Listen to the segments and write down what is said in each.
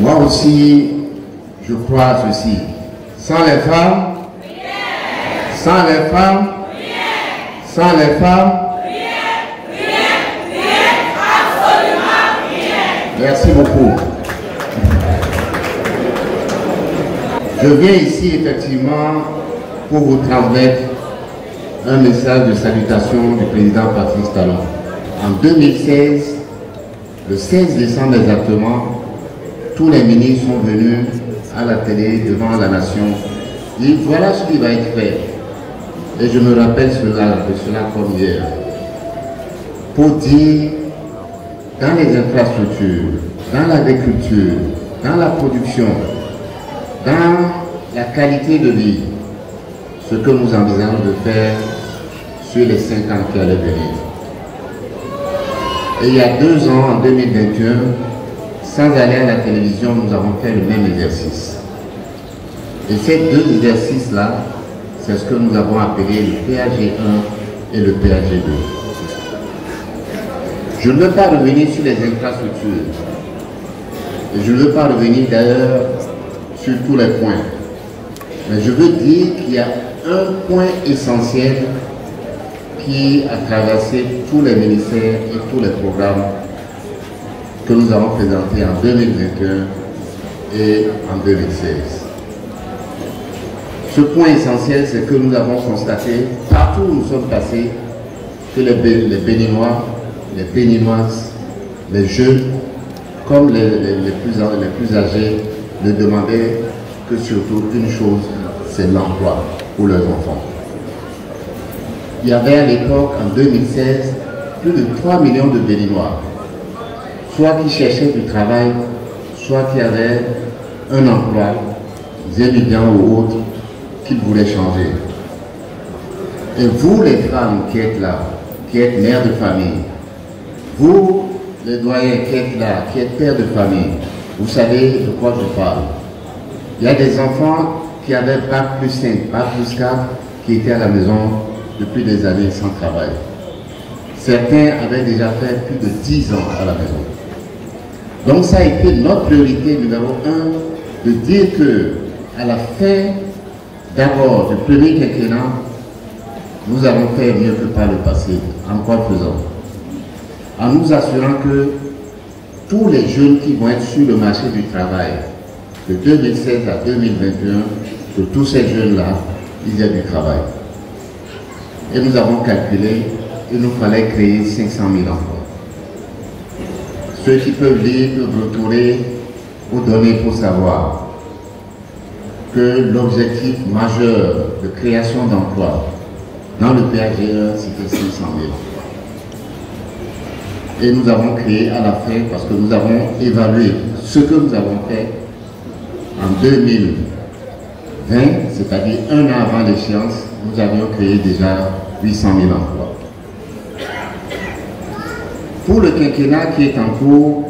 Moi aussi, je crois à ceci. Sans les femmes, sans les femmes, sans les femmes, absolument rien. Merci beaucoup. Je viens ici effectivement pour vous transmettre un message de salutation du président Patrice Talon. En 2016, le 16 décembre exactement, tous les ministres sont venus à la télé devant la nation. Et voilà ce qui va être fait. Et je me rappelle de cela comme hier. Pour dire, dans les infrastructures, dans l'agriculture, dans la production, dans la qualité de vie, ce que nous envisageons de faire sur les 5 ans qui allaient venir. Et il y a 2 ans, en 2021, sans aller à la télévision, nous avons fait le même exercice. Et ces 2 exercices-là, c'est ce que nous avons appelé le PAG 1 et le PAG 2. Je ne veux pas revenir sur les infrastructures. Et je ne veux pas revenir d'ailleurs sur tous les points. Mais je veux dire qu'il y a un point essentiel qui a traversé tous les ministères et tous les programmes que nous avons présentés en 2021 et en 2016. Ce point essentiel, c'est que nous avons constaté, partout où nous sommes passés, que les Béninois, les Béninoises, les jeunes, comme les plus âgés, ne demandaient que surtout une chose, c'est l'emploi pour leurs enfants. Il y avait à l'époque, en 2016, plus de 3 millions de Béninois, soit qui cherchaient du travail, soit qui avaient un emploi, des étudiants ou autres, qu'ils voulaient changer. Et vous, les femmes qui êtes là, qui êtes mères de famille, vous, les doyens qui êtes là, qui êtes pères de famille, vous savez de quoi je parle. Il y a des enfants qui avaient Bac plus 5, Bac plus 4, qui étaient à la maison depuis des années sans travail. Certains avaient déjà fait plus de 10 ans à la maison. Donc ça a été notre priorité numéro 1, de dire que à la fin d'abord du premier quinquennat, nous allons faire mieux que par le passé, en quoi faisant. En nous assurant que tous les jeunes qui vont être sur le marché du travail de 2016 à 2021, que tous ces jeunes-là, ils aient du travail. Et nous avons calculé qu'il nous fallait créer 500 000 emplois. Ceux qui peuvent lire peuvent retourner aux données pour savoir que l'objectif majeur de création d'emplois dans le PAG 1, c'était 500 000 emplois. Et nous avons créé à la fin, parce que nous avons évalué ce que nous avons fait en 2020, c'est-à-dire 1 an avant l'échéance, nous avions créé déjà 800 000 emplois. Pour le quinquennat qui est en cours,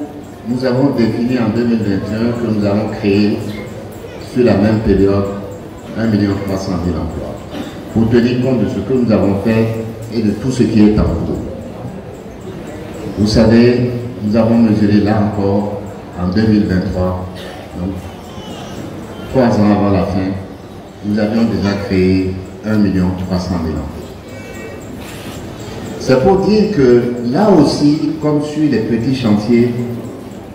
nous avons défini en 2021 que nous allons créer sur la même période 1 300 000 emplois, pour tenir compte de ce que nous avons fait et de tout ce qui est en cours. Vous savez, nous avons mesuré là encore en 2023, donc 3 ans avant la fin, nous avions déjà créé 1 300 000 emplois. C'est pour dire que là aussi, comme sur les petits chantiers,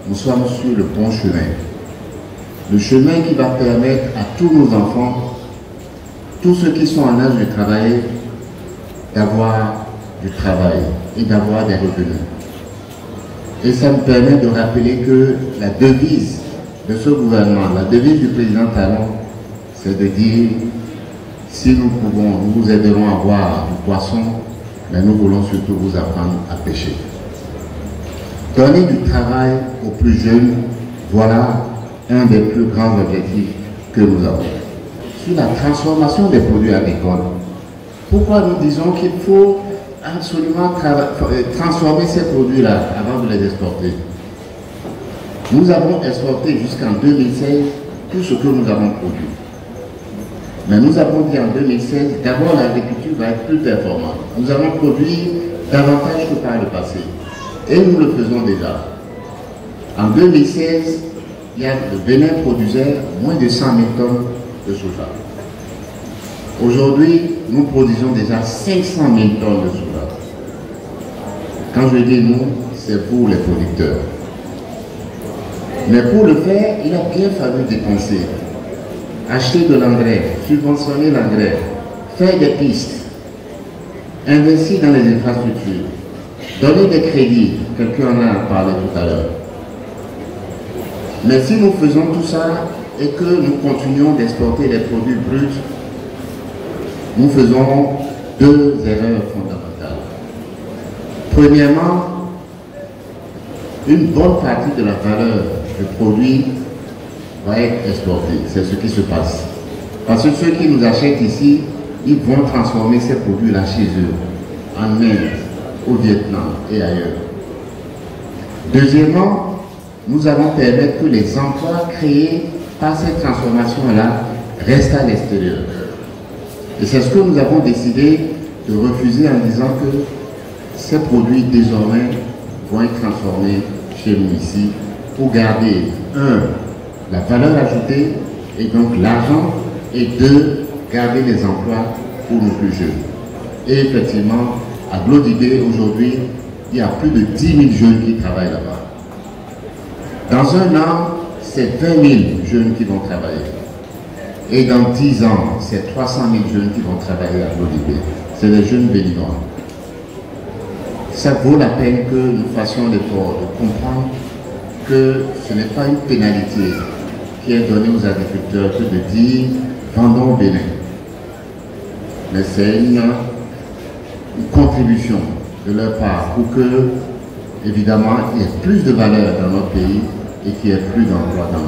nous sommes sur le bon chemin. Le chemin qui va permettre à tous nos enfants, tous ceux qui sont en âge de travailler, d'avoir du travail et d'avoir des revenus. Et ça me permet de rappeler que la devise de ce gouvernement, la devise du président Talon, c'est de dire, si nous pouvons, nous vous aiderons à avoir du poisson, mais nous voulons surtout vous apprendre à pêcher. Donner du travail aux plus jeunes, voilà un des plus grands objectifs que nous avons. Sur la transformation des produits agricoles, pourquoi nous disons qu'il faut absolument transformer ces produits-là avant de les exporter? Nous avons exporté jusqu'en 2016 tout ce que nous avons produit. Mais nous avons dit en 2016, d'abord l'agriculture va être plus performante. Nous avons produit davantage que par le passé. Et nous le faisons déjà. En 2016, le Bénin produisait moins de 100 000 tonnes de soja. Aujourd'hui, nous produisons déjà 500 000 tonnes de soja. Quand je dis nous, c'est pour les producteurs. Mais pour le faire, il a bien fallu dépenser. Acheter de l'engrais, subventionner l'engrais, faire des pistes, investir dans les infrastructures, donner des crédits, quelqu'un en a parlé tout à l'heure. Mais si nous faisons tout ça et que nous continuons d'exporter les produits bruts, nous faisons deux erreurs fondamentales. Premièrement, une bonne partie de la valeur du produit va être exportée. C'est ce qui se passe. Parce que ceux qui nous achètent ici, ils vont transformer ces produits-là chez eux, en Inde, au Vietnam et ailleurs. Deuxièmement, nous allons permettre que les emplois créés par cette transformation-là restent à l'extérieur. Et c'est ce que nous avons décidé de refuser en disant que ces produits désormais vont être transformés chez nous ici pour garder, un, la valeur ajoutée et donc l'argent, et deux, garder les emplois pour nos plus jeunes. Et effectivement, à Glodibé aujourd'hui, il y a plus de 10 000 jeunes qui travaillent là-bas. Dans un an, c'est 20 000 jeunes qui vont travailler. Et dans 10 ans, c'est 300 000 jeunes qui vont travailler à Glodibé. C'est des jeunes béninois. Ça vaut la peine que nous fassions l'effort de comprendre que ce n'est pas une pénalité qui est donnée aux agriculteurs que de dire « vendons au Bénin ». Mais c'est une contribution de leur part pour que, évidemment, il y ait plus de valeur dans notre pays et qu'il y ait plus d'emplois dans notre pays.